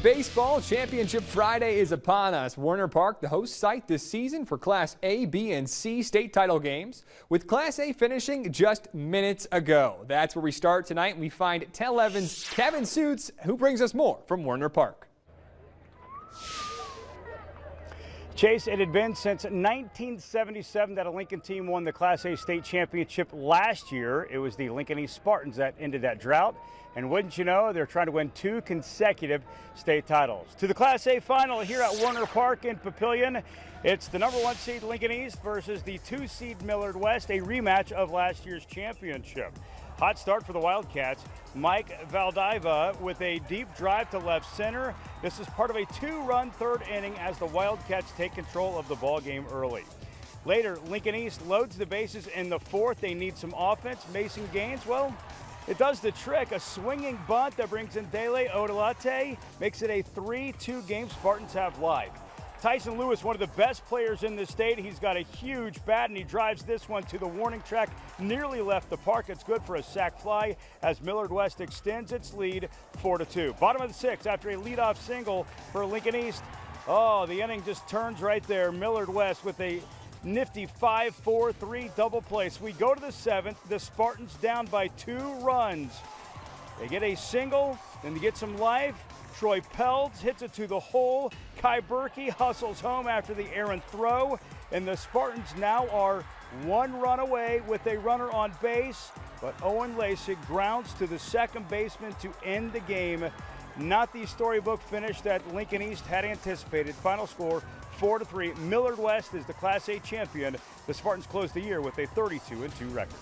Baseball Championship Friday is upon us. Warner Park, the host site this season for Class A, B, and C state title games, with Class A finishing just minutes ago. That's where we start tonight, and we find 10-11's Kevin Suits, who brings us more from Warner Park. Chase, it had been since 1977 that a Lincoln team won the Class A state championship last year. It was the Lincoln East Spartans that ended that drought. And wouldn't you know, they're trying to win 2 consecutive state titles. To the Class A final here at Warner Park in Papillion. It's the #1 seed Lincoln East versus the 2 seed Millard West, a rematch of last year's championship. Hot start for the Wildcats. Mike Valdiva with a deep drive to left center. This is part of a 2-run third inning as the Wildcats take control of the ball game early. Later, Lincoln East loads the bases in the 4th. They need some offense. Mason Gaines, well, it does the trick. A swinging bunt that brings in Dele Odalate makes it a 3-2 game Spartans have live. Tyson Lewis, one of the best players in the state. He's got a huge bat, and he drives this one to the warning track. Nearly left the park. It's good for a sac fly as Millard West extends its lead 4-2. Bottom of the 6th after a leadoff single for Lincoln East. Oh, the inning just turns right there. Millard West with a nifty 5-4-3 double play. We go to the 7th. The Spartans down by 2 runs. They get a single, then they get some life. Troy Pelds hits it to the hole. Kai Berkey hustles home after the errant throw. And the Spartans now are 1 run away with a runner on base. But Owen Lasik grounds to the second baseman to end the game. Not the storybook finish that Lincoln East had anticipated. Final score 4-3. Millard West is the Class A champion. The Spartans closed the year with a 32-2 record.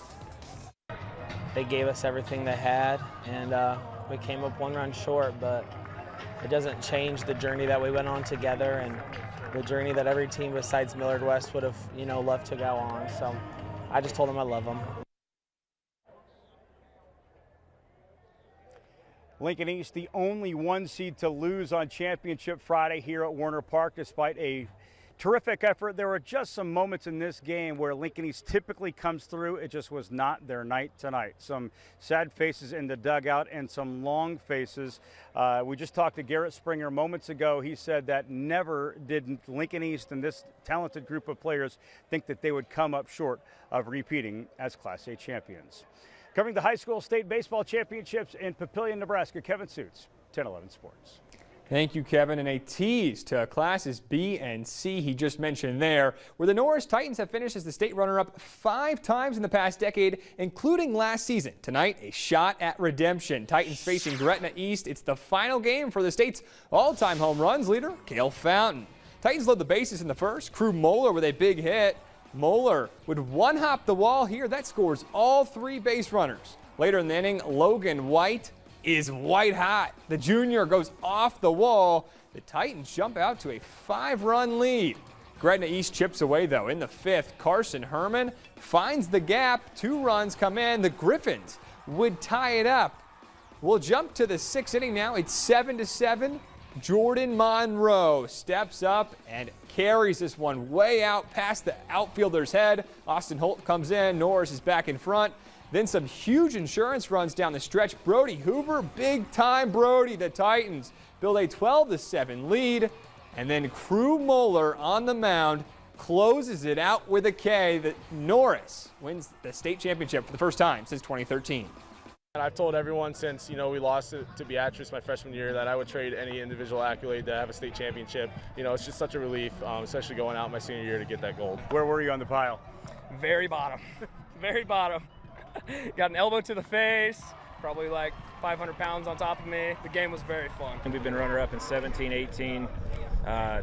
They gave us everything they had, and we came up 1 run short, but it doesn't change the journey that we went on together and the journey that every team besides Millard West would have, loved to go on. So I just told them I love them. Lincoln East, the only 1 seed to lose on Championship Friday here at Warner Park, despite a terrific effort. There were just some moments in this game where Lincoln East typically comes through. It just was not their night tonight. Some sad faces in the dugout and some long faces. We just talked to Garrett Springer moments ago. He said that never did Lincoln East and this talented group of players think that they would come up short of repeating as Class A champions. Covering the high school state baseball championships in Papillion, Nebraska, Kevin Suits, 10-11 Sports. Thank you, Kevin. And a tease to Classes B and C he just mentioned there, where the Norris Titans have finished as the state runner-up 5 times in the past decade, including last season. Tonight, a shot at redemption. Titans facing Gretna East. It's the final game for the state's all-time home runs leader, Cale Fountain. Titans load the bases in the 1st. Crew Moeller with a big hit. Moeller would one-hop the wall here. That scores all 3 base runners. Later in the inning, Logan White is white hot. The junior goes off the wall. The Titans jump out to a 5-run lead. Gretna East chips away, though. In the 5th, Carson Herman finds the gap. 2 runs come in. The Griffins would tie it up. We'll jump to the 6th inning now. It's 7-7. Jordan Monroe steps up and carries this one way out past the outfielder's head. Austin Holt comes in. Norris is back in front. Then some huge insurance runs down the stretch. Brody Hoover, big time Brody. The Titans build a 12-7 lead. And then Crew Moeller on the mound closes it out with a K. That Norris wins the state championship for the first time since 2013. I've told everyone since, we lost to Beatrice my freshman year that I would trade any individual accolade to have a state championship. It's just such a relief, especially going out my senior year to get that gold. Where were you on the pile? Very bottom. Very bottom. Got an elbow to the face, probably like 500 pounds on top of me. The game was very fun. We've been runner-up in 17, 18,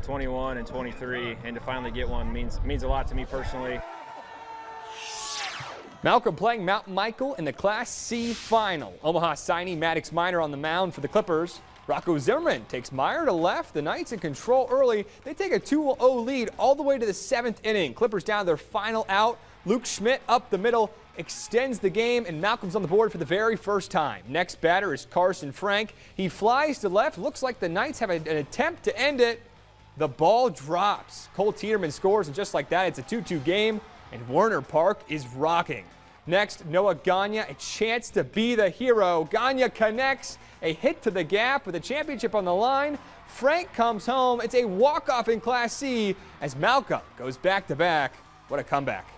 21, and 23, and to finally get one means a lot to me personally. Malcolm playing Mount Michael in the Class C final. Omaha signee Maddox Minor on the mound for the Clippers. Rocco Zimmerman takes Meyer to left. The Knights in control early. They take a 2-0 lead all the way to the 7th inning. Clippers down their final out. Luke Schmidt up the middle extends the game, and Malcolm's on the board for the very first time. Next batter is Carson Frank. He flies to left. Looks like the Knights have an attempt to end it. The ball drops. Cole Tiedemann scores, and just like that, it's a 2-2 game, and Warner Park is rocking. Next, Noah Gagne, a chance to be the hero. Gagne connects, a hit to the gap with a championship on the line. Frank comes home. It's a walk-off in Class C as Malcolm goes back-to-back. What a comeback.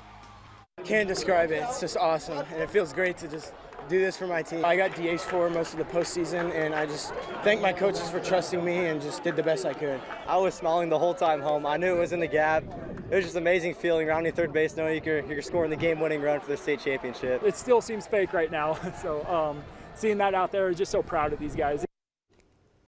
Can't describe it. It's just awesome, and it feels great to just do this for my team. I got DH for most of the postseason, and I just thank my coaches for trusting me and just did the best I could. I was smiling the whole time home. I knew it was in the gap. It was just an amazing feeling rounding third base, knowing you're scoring the game-winning run for the state championship. It still seems fake right now, so seeing that out there, just so proud of these guys.